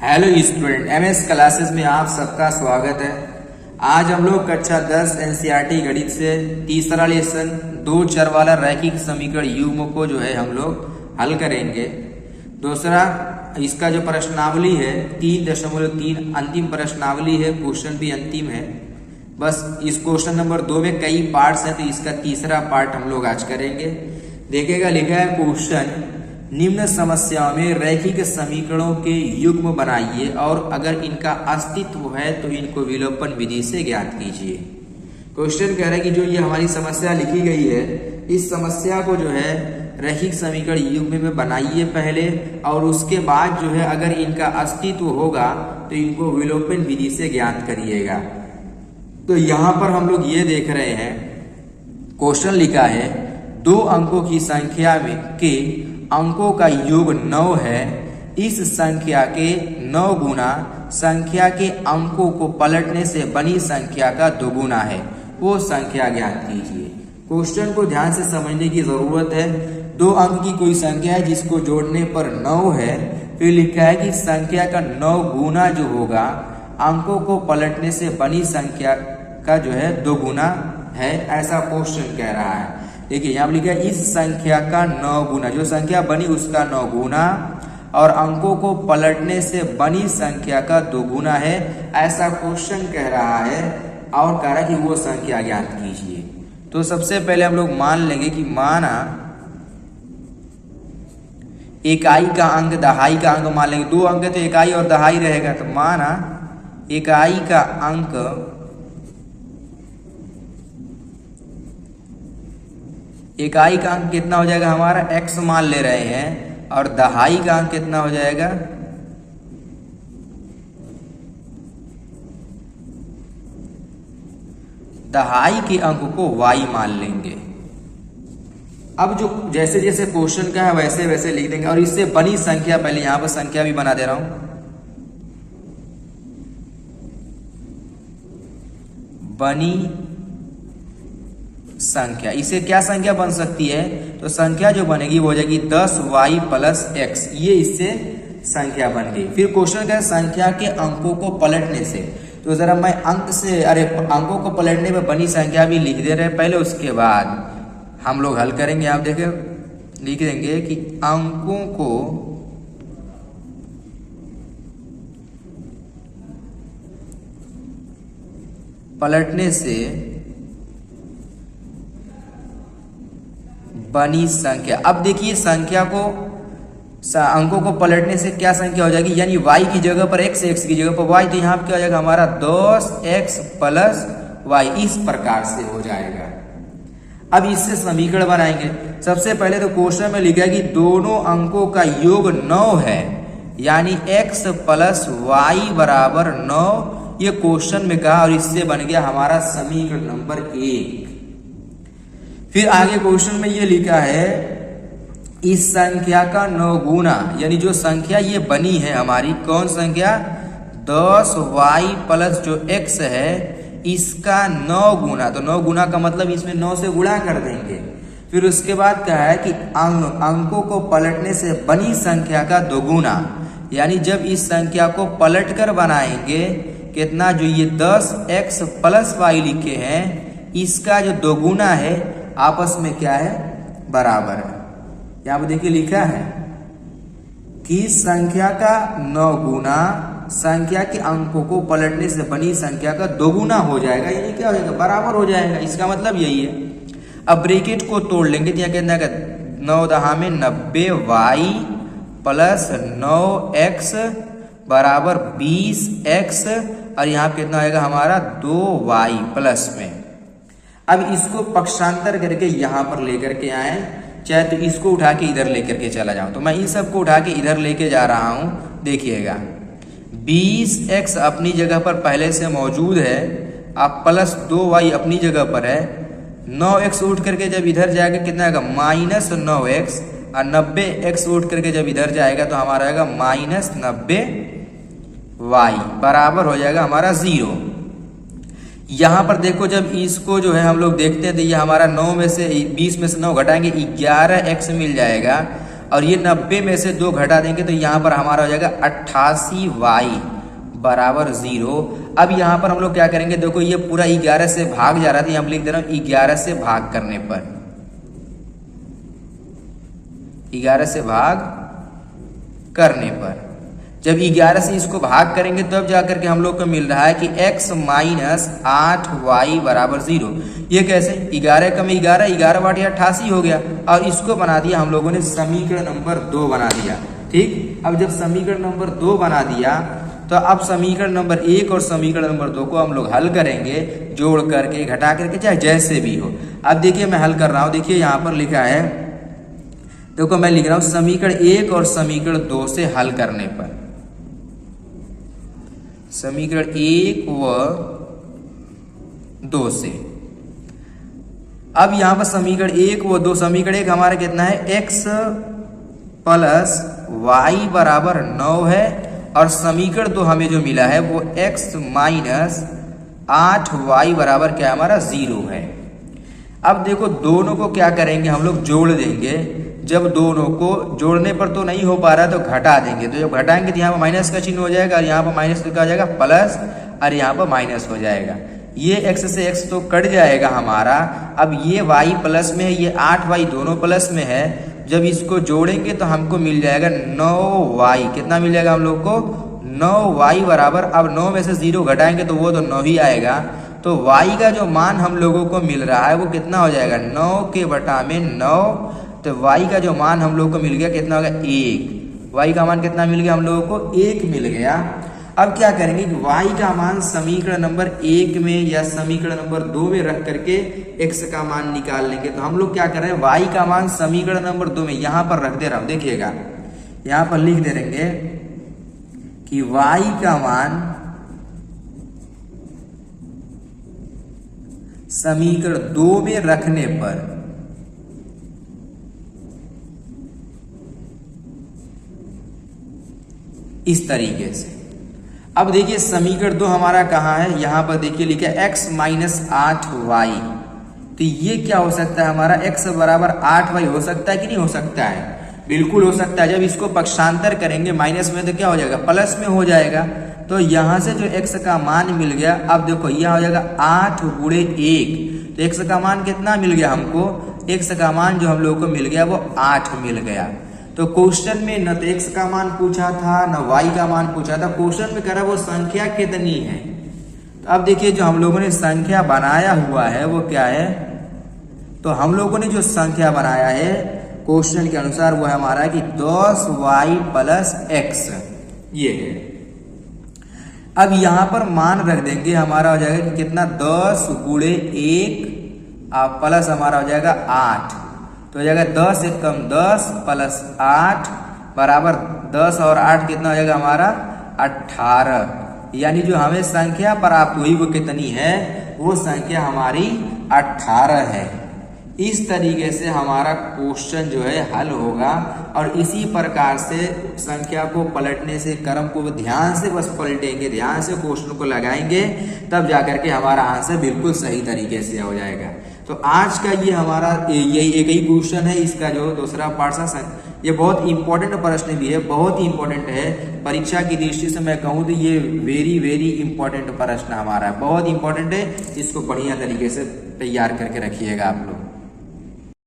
Hello student, MS classes में आप सबका स्वागत है। आज हम लोग कक्षा 10 एनसीईआरटी गणित से तीसरा लेसन दो चर वाला रैखिक समीकरण युग्म को जो है हम लोग हल करेंगे। दूसरा इसका जो प्रश्नावली है 3.3 अंतिम प्रश्नावली है, क्वेश्चन भी अंतिम है। बस इस क्वेश्चन नंबर 2 में कई पार्ट्स हैं, तो इसका तीसरा पार्ट हम लोग आज करेंगे। देखिएगा, लिखा है क्वेश्चन, निम्न समस्याओं में रैखिक समीकरणों के युग्म बनाइए और अगर इनका अस्तित्व है तो इनको विलोपन विधि से ज्ञात कीजिए। क्वेश्चन कह रहा है कि जो ये हमारी समस्या लिखी गई है, इस समस्या को जो है रैखिक समीकरण युग्म में बनाइए पहले, और उसके बाद जो है अगर इनका अस्तित्व होगा तो इनको विलोपन विधि से ज्ञात करिएगा। तो यहाँ पर हम लोग ये देख रहे हैं, क्वेश्चन लिखा है 2 अंकों की संख्या में के अंकों का योग 9 है। इस संख्या के 9 गुना संख्या के अंकों को पलटने से बनी संख्या का 2 गुना है, वो संख्या ज्ञात कीजिए। क्वेश्चन को ध्यान से समझने की जरूरत है। 2 अंक की कोई संख्या है जिसको जोड़ने पर 9 है, फिर लिखा है कि संख्या का 9 गुना जो होगा अंकों को पलटने से बनी संख्या का जो है 2 गुना है, ऐसा क्वेश्चन कह रहा है। देखिए यहाँ पर लिखा है इस संख्या का 9 गुना, जो संख्या बनी उसका 9 गुना और अंकों को पलटने से बनी संख्या का 2 गुना है, ऐसा क्वेश्चन कह रहा है और कह रहा है कि वो संख्या ज्ञात कीजिए। तो सबसे पहले हम लोग मान लेंगे कि माना इकाई का अंक दहाई का अंक मान लेंगे। 2 अंक तो इकाई और दहाई रहेगा, तो माना इकाई का अंक इकाई का अंक कितना हो जाएगा हमारा x मान ले रहे हैं, और दहाई का अंक कितना हो जाएगा दहाई के अंक को y मान लेंगे। अब जो जैसे जैसे क्वेश्चन का है वैसे वैसे लिख देंगे, और इससे बनी संख्या, पहले यहां पर संख्या भी बना दे रहा हूं, बनी संख्या। इसे क्या संख्या बन सकती है, तो संख्या जो बनेगी वो हो जाएगी 10y + x, ये इससे संख्या बन गई। फिर क्वेश्चन का संख्या के अंकों को पलटने से, तो जरा मैं अंकों को पलटने में बनी संख्या भी लिख दे रहे हैं पहले, उसके बाद हम लोग हल करेंगे। आप देखें, लिख देंगे कि अंकों को पलटने से बनी संख्या। अब देखिए संख्या को अंकों को पलटने से क्या संख्या हो जाएगी, यानी y की जगह पर x की जगह पर y, तो यहाँ क्या हो जाएगा हमारा 10x + y, इस प्रकार से हो जाएगा। अब इससे समीकरण बनाएंगे। सबसे पहले तो क्वेश्चन में लिखा है कि दोनों अंकों का योग 9 है, यानी x + y = 9, ये क्वेश्चन में कहा, और इससे बन गया हमारा समीकरण नंबर 1। फिर आगे क्वेश्चन में ये लिखा है इस संख्या का 9 गुना, यानी जो संख्या ये बनी है हमारी, कौन संख्या 10y + जो x है इसका 9 गुना, तो 9 गुना का मतलब इसमें 9 से गुणा कर देंगे। फिर उसके बाद कहा है कि अंकों को पलटने से बनी संख्या का 2 गुना, यानी जब इस संख्या को पलट कर बनाएंगे कितना, जो ये 10x + y लिखे हैं इसका जो 2 गुना है आपस में क्या है, बराबर है। यहाँ पर देखिए लिखा है कि संख्या का 9 गुना संख्या के अंकों को पलटने से बनी संख्या का 2 गुना हो जाएगा, यानी क्या हो जाएगा, बराबर हो जाएगा। इसका मतलब यही है। अब ब्रैकेट को तोड़ लेंगे, तो यहाँ कितना है 9 दहा में 90y + 9x = 20x, और यहाँ कितना आएगा हमारा 2y प्लस में। अब इसको पक्षांतर करके यहाँ पर लेकर के आए, चाहे तो इसको उठा के इधर लेकर के चला जाऊं, तो मैं इन सबको उठा के इधर लेके जा रहा हूं। देखिएगा 20x अपनी जगह पर पहले से मौजूद है, अब + 2y अपनी जगह पर है। 9x उठ करके जब इधर जाएगा कितना आएगा -9x, और 90x उठ करके जब इधर जाएगा तो हमारा आएगा -90y, बराबर हो जाएगा हमारा 0। यहाँ पर देखो, जब इसको जो है हम लोग देखते हैं तो ये हमारा 9 में से 20 में से 9 घटाएंगे 11x मिल जाएगा, और ये 90 में से 2 घटा देंगे तो यहाँ पर हमारा हो जाएगा 88y बराबर 0। अब यहाँ पर हम लोग क्या करेंगे, देखो ये पूरा 11 से भाग जा रहा था, यहाँ लिख दे रहा हूँ 11 से भाग करने पर, 11 से भाग करने पर जब 11 से इसको भाग करेंगे तब जाकर के हम लोग को मिल रहा है कि x माइनस 8y बराबर 0। ये कैसे, 11 का में 11 बाटी 88 हो गया, और इसको बना दिया हम लोगों ने समीकरण नंबर 2 बना दिया। ठीक, अब जब समीकरण नंबर 2 बना दिया तो अब समीकरण नंबर 1 और समीकरण नंबर 2 को हम लोग हल करेंगे, जोड़ करके घटा करके, चाहे जैसे भी हो। अब देखिए मैं हल कर रहा हूँ, देखिए यहाँ पर लिखा है, देखो मैं लिख रहा हूँ समीकरण 1 और समीकरण 2 से हल करने पर, समीकरण 1 व 2 से। अब यहां पर समीकरण 1 व 2, समीकरण 1 हमारा कितना है, x प्लस y बराबर 9 है, और समीकरण 2 हमें जो मिला है वो x माइनस 8y बराबर क्या हमारा 0 है। अब देखो दोनों को क्या करेंगे, हम लोग जोड़ देंगे। जब दोनों को जोड़ने पर तो नहीं हो पा रहा है तो घटा देंगे, तो जब घटाएंगे तो यहाँ पर माइनस का चिन्ह हो जाएगा, और यहाँ पर माइनस तो क्या हो जाएगा प्लस, और यहाँ पर माइनस हो जाएगा। ये x से x तो कट जाएगा हमारा। अब ये y प्लस में है, ये 8y दोनों प्लस में है, जब इसको जोड़ेंगे तो हमको मिल जाएगा 9y। कितना मिल जाएगा हम लोग को, 9y बराबर, अब 9 में से 0 घटाएंगे तो वो तो 9 ही आएगा। तो y का जो मान हम लोगों को मिल रहा है वो कितना हो जाएगा, 9 के बटा में 9। तो y का जो मान हम लोग को मिल गया कितना होगा, 1। y का मान कितना मिल गया हम लोगों को, 1 मिल गया। अब क्या करेंगे, y का मान समीकरण नंबर 1 में या समीकरण नंबर 2 में रख करके x का मान निकाल लेंगे। तो हम लोग क्या कर रहे हैं, y का मान समीकरण नंबर 2 में यहां पर रख दे रहा हूं, देखिएगा यहां पर लिख दे रहेंगे कि y का मान समीकरण 2 में रखने पर इस तरीके से। अब देखिए समीकरण 2 हमारा कहाँ है, यहां पर देखिए लिखा है x माइनस 8y। तो ये क्या हो सकता है हमारा, x बराबर 8y हो सकता है कि नहीं हो सकता है, बिल्कुल हो सकता है। जब इसको पक्षांतर करेंगे माइनस में तो क्या हो जाएगा, प्लस में हो जाएगा। तो यहां से जो x का मान मिल गया, अब देखो यह हो जाएगा 8 गुणे 1। तो x का मान कितना मिल गया हमको, x का मान जो हम लोग को मिल गया वो 8 मिल गया। तो क्वेश्चन में न तो x का मान पूछा था न y का मान पूछा था, क्वेश्चन में कह रहा वो संख्या कितनी है। तो अब देखिए जो हम लोगों ने संख्या बनाया हुआ है वो क्या है, तो हम लोगों ने जो संख्या बनाया है क्वेश्चन के अनुसार वो है हमारा कि 10y प्लस x, ये है। अब यहां पर मान रख देंगे, हमारा हो जाएगा कि कितना, 10 गुणे 1 प्लस हमारा हो जाएगा 8। तो हो जाएगा 10 एक कम 10 प्लस 8 बराबर 10 और 8 कितना हो जाएगा हमारा 18। यानी जो हमें संख्या प्राप्त हुई वो कितनी है, वो संख्या हमारी 18 है। इस तरीके से हमारा क्वेश्चन जो है हल होगा, और इसी प्रकार से संख्या को पलटने से, क्रम को ध्यान से बस पलटेंगे, ध्यान से क्वेश्चन को लगाएंगे, तब जाकर के हमारा आंसर बिल्कुल सही तरीके से हो जाएगा। तो आज का ये हमारा यही एक ही क्वेश्चन है, इसका जो दूसरा पार्ट था ये बहुत इंपॉर्टेंट प्रश्न भी है, बहुत ही इंपॉर्टेंट है परीक्षा की दृष्टि से। मैं कहूँ तो ये वेरी इंपॉर्टेंट प्रश्न हमारा, बहुत इंपॉर्टेंट है। इसको बढ़िया तरीके से तैयार करके रखिएगा आप लोग।